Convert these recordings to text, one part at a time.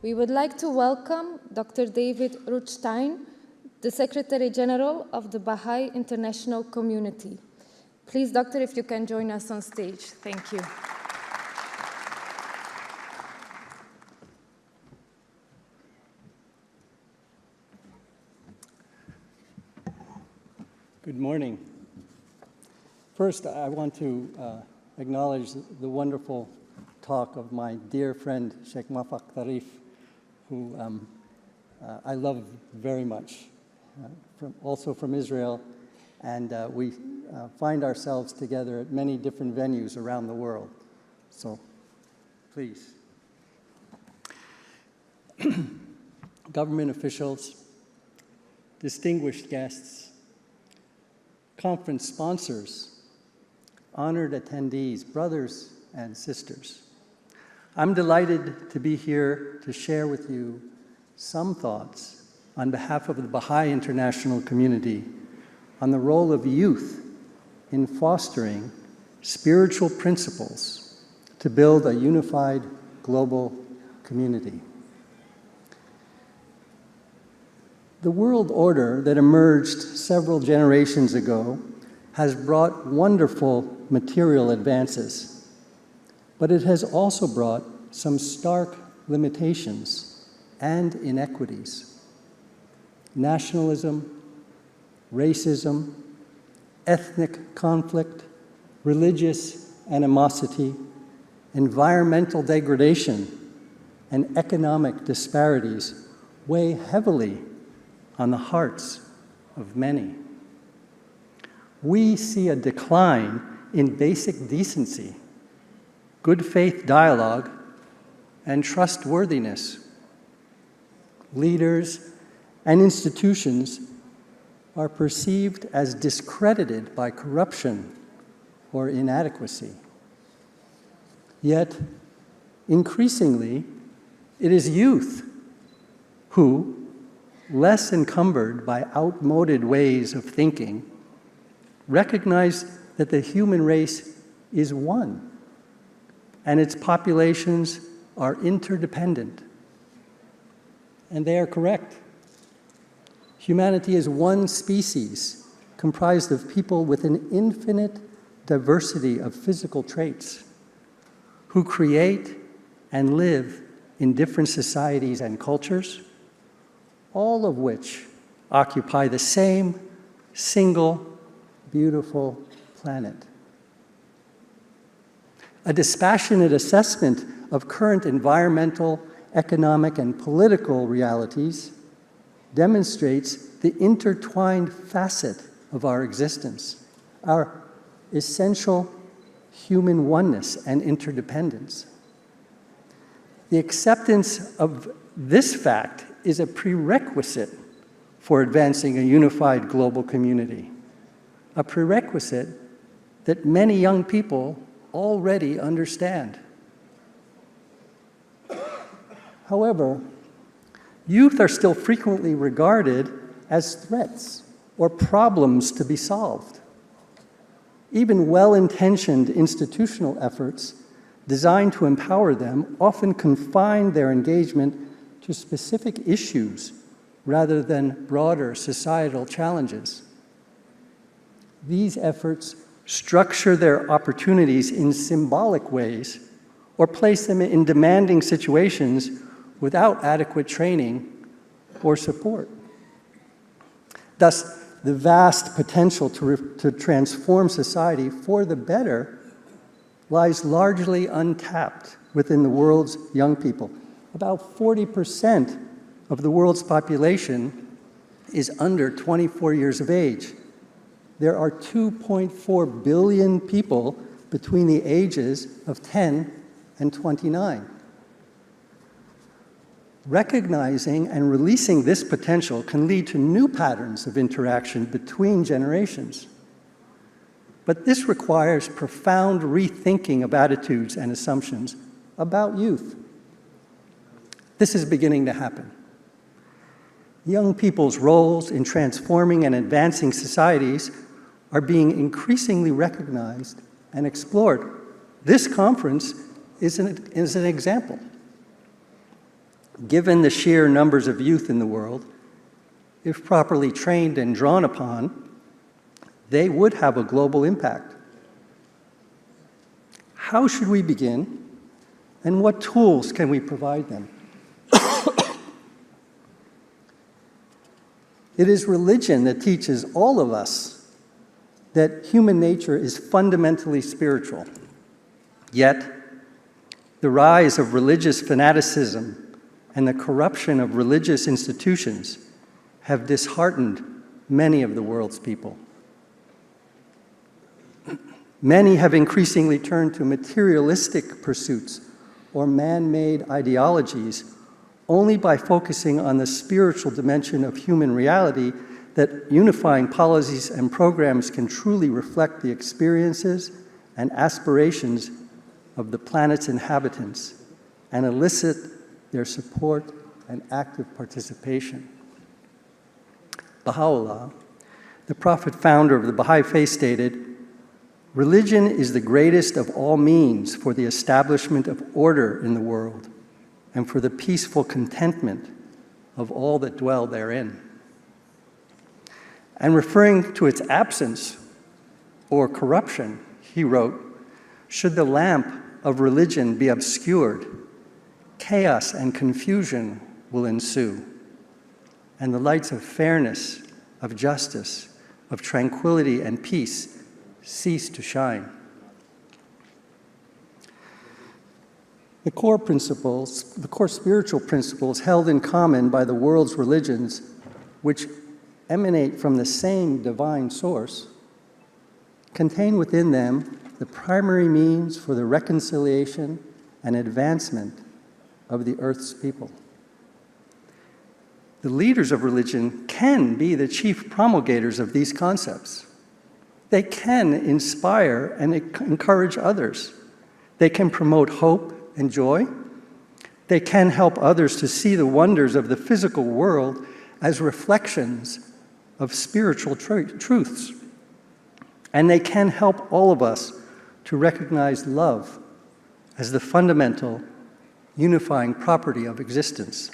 We would like to welcome Dr. David Rutstein, the Secretary General of the Baha'i International Community. Please, Doctor, if you can join us on stage. Thank you. Good morning. First, I want to acknowledge the wonderful talk of my dear friend, Sheikh Mafak Tarif, who I love very much, also from Israel, and we find ourselves together at many different venues around the world. So, please. Government officials, distinguished guests, conference sponsors, honored attendees, brothers and sisters. I'm delighted to be here to share with you some thoughts on behalf of the Baha'i International Community on the role of youth in fostering spiritual principles to build a unified global community. The world order that emerged several generations ago has brought wonderful material advances, but it has also brought some stark limitations and inequities. Nationalism, racism, ethnic conflict, religious animosity, environmental degradation, and economic disparities weigh heavily on the hearts of many. We see a decline in basic decency, good faith dialogue, and trustworthiness. Leaders and institutions are perceived as discredited by corruption or inadequacy. Yet, increasingly, it is youth who, less encumbered by outmoded ways of thinking, recognize that the human race is one, and its populations are interdependent. And they are correct. Humanity is one species comprised of people with an infinite diversity of physical traits who create and live in different societies and cultures, all of which occupy the same single beautiful planet. A dispassionate assessment of current environmental, economic, and political realities demonstrates the intertwined facet of our existence, our essential human oneness and interdependence. The acceptance of this fact is a prerequisite for advancing a unified global community, a prerequisite that many young people already understand. However, youth are still frequently regarded as threats or problems to be solved. Even well-intentioned institutional efforts designed to empower them often confine their engagement to specific issues rather than broader societal challenges. These efforts structure their opportunities in symbolic ways or place them in demanding situations without adequate training or support. Thus, the vast potential to transform society for the better lies largely untapped within the world's young people. About 40% of the world's population is under 24 years of age. There are 2.4 billion people between the ages of 10 and 29. Recognizing and releasing this potential can lead to new patterns of interaction between generations. But this requires profound rethinking of attitudes and assumptions about youth. This is beginning to happen. Young people's roles in transforming and advancing societies are being increasingly recognized and explored. This conference is an example. Given the sheer numbers of youth in the world, if properly trained and drawn upon, they would have a global impact. How should we begin, and what tools can we provide them? It is religion that teaches all of us that human nature is fundamentally spiritual. Yet, the rise of religious fanaticism and the corruption of religious institutions have disheartened many of the world's people. Many have increasingly turned to materialistic pursuits or man-made ideologies only by focusing on the spiritual dimension of human reality, that unifying policies and programs can truly reflect the experiences and aspirations of the planet's inhabitants and elicit their support and active participation. Baha'u'llah, the prophet founder of the Baha'i faith, stated, "Religion is the greatest of all means for the establishment of order in the world and for the peaceful contentment of all that dwell therein." And referring to its absence or corruption, he wrote, "Should the lamp of religion be obscured, chaos and confusion will ensue, and the lights of fairness, of justice, of tranquility and peace cease to shine." The core spiritual principles held in common by the world's religions, which emanate from the same divine source, contain within them the primary means for the reconciliation and advancement of the earth's people. The leaders of religion can be the chief promulgators of these concepts. They can inspire and encourage others. They can promote hope and joy. They can help others to see the wonders of the physical world as reflections of spiritual truths. And they can help all of us to recognize love as the fundamental, unifying property of existence.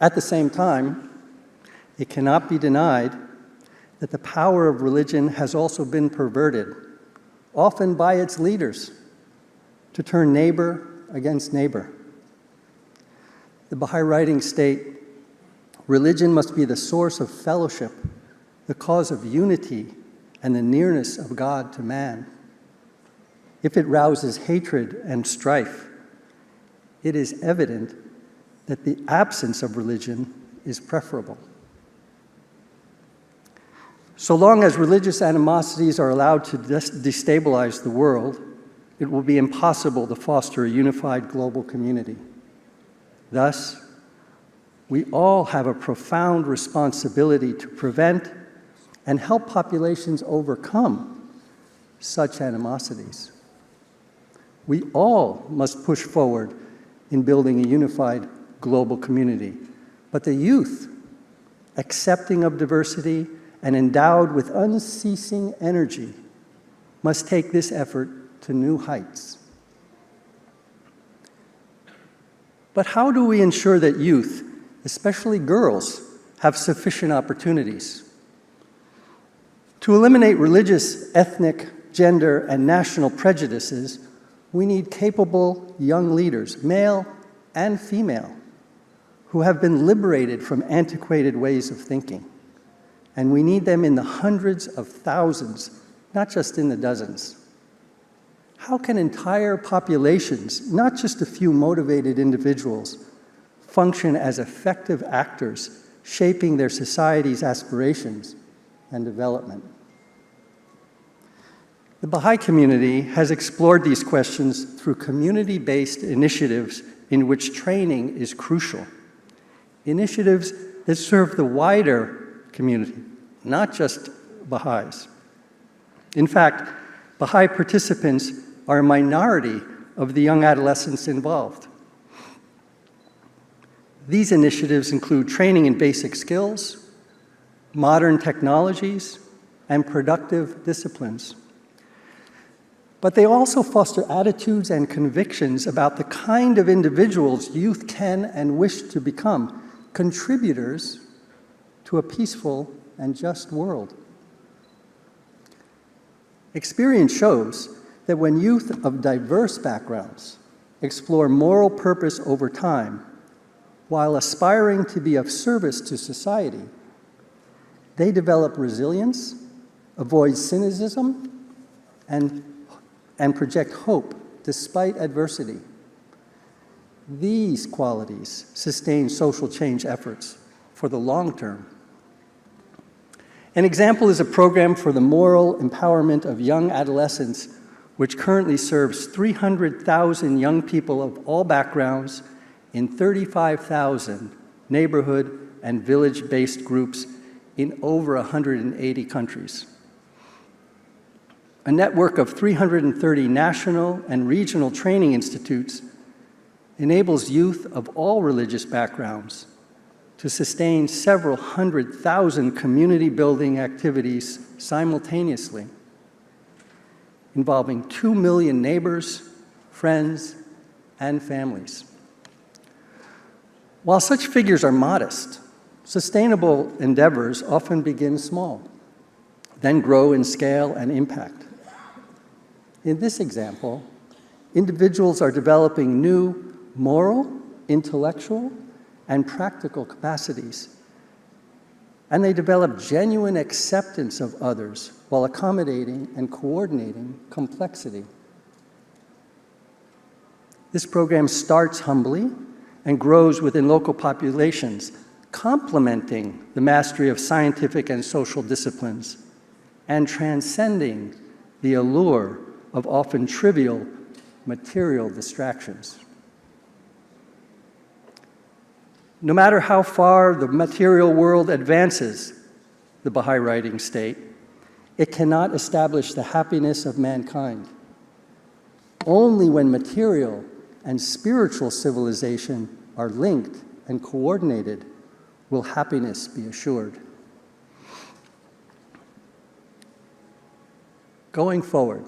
At the same time, it cannot be denied that the power of religion has also been perverted, often by its leaders, to turn neighbor against neighbor. The Baha'i writings state, "Religion must be the source of fellowship, the cause of unity, and the nearness of God to man. If it rouses hatred and strife, it is evident that the absence of religion is preferable." So long as religious animosities are allowed to destabilize the world, it will be impossible to foster a unified global community. Thus, we all have a profound responsibility to prevent and help populations overcome such animosities. We all must push forward in building a unified global community, but the youth, accepting of diversity and endowed with unceasing energy, must take this effort to new heights. But how do we ensure that youth, especially girls, have sufficient opportunities? To eliminate religious, ethnic, gender, and national prejudices, we need capable young leaders, male and female, who have been liberated from antiquated ways of thinking. And we need them in the hundreds of thousands, not just in the dozens. How can entire populations, not just a few motivated individuals, function as effective actors shaping their society's aspirations and development? The Baha'i community has explored these questions through community-based initiatives in which training is crucial. Initiatives that serve the wider community, not just Baha'is. In fact, Baha'i participants are a minority of the young adolescents involved. These initiatives include training in basic skills, modern technologies, and productive disciplines. but they also foster attitudes and convictions about the kind of individuals youth can and wish to become, contributors to a peaceful and just world. Experience shows that when youth of diverse backgrounds explore moral purpose over time, while aspiring to be of service to society, they develop resilience, avoid cynicism, and project hope despite adversity. These qualities sustain social change efforts for the long term. An example is a program for the moral empowerment of young adolescents, which currently serves 300,000 young people of all backgrounds in 35,000 neighborhood and village-based groups in over 180 countries. A network of 330 national and regional training institutes enables youth of all religious backgrounds to sustain several 100,000 community-building activities simultaneously, involving 2 million neighbors, friends, and families. While such figures are modest, sustainable endeavors often begin small, then grow in scale and impact. In this example, individuals are developing new moral, intellectual, and practical capacities, and they develop genuine acceptance of others while accommodating and coordinating complexity. This program starts humbly and grows within local populations, complementing the mastery of scientific and social disciplines and transcending the allure of often trivial material distractions. No matter how far the material world advances the Baha'i writing state, it cannot establish the happiness of mankind. Only when material and spiritual civilization are linked and coordinated will happiness be assured. Going forward,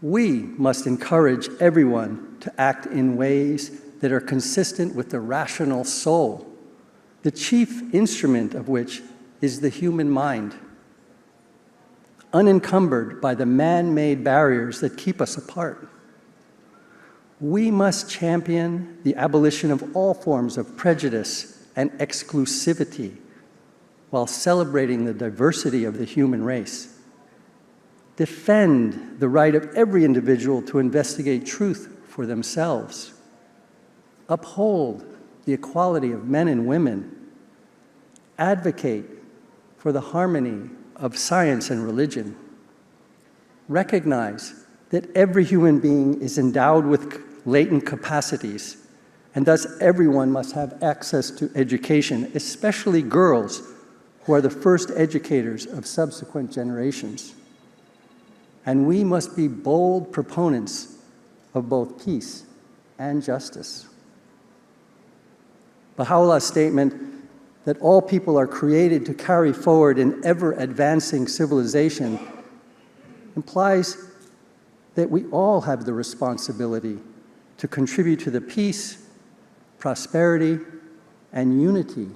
we must encourage everyone to act in ways that are consistent with the rational soul, the chief instrument of which is the human mind, unencumbered by the man-made barriers that keep us apart. We must champion the abolition of all forms of prejudice and exclusivity while celebrating the diversity of the human race. Defend the right of every individual to investigate truth for themselves. Uphold the equality of men and women. Advocate for the harmony of science and religion. Recognize that every human being is endowed with latent capacities, and thus everyone must have access to education, especially girls, who are the first educators of subsequent generations. And we must be bold proponents of both peace and justice. Baha'u'llah's statement that all people are created to carry forward an ever-advancing civilization implies that we all have the responsibility to contribute to the peace, prosperity, and unity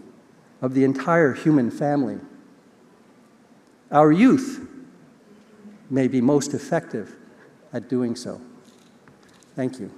of the entire human family. Our youth may be most effective at doing so. Thank you.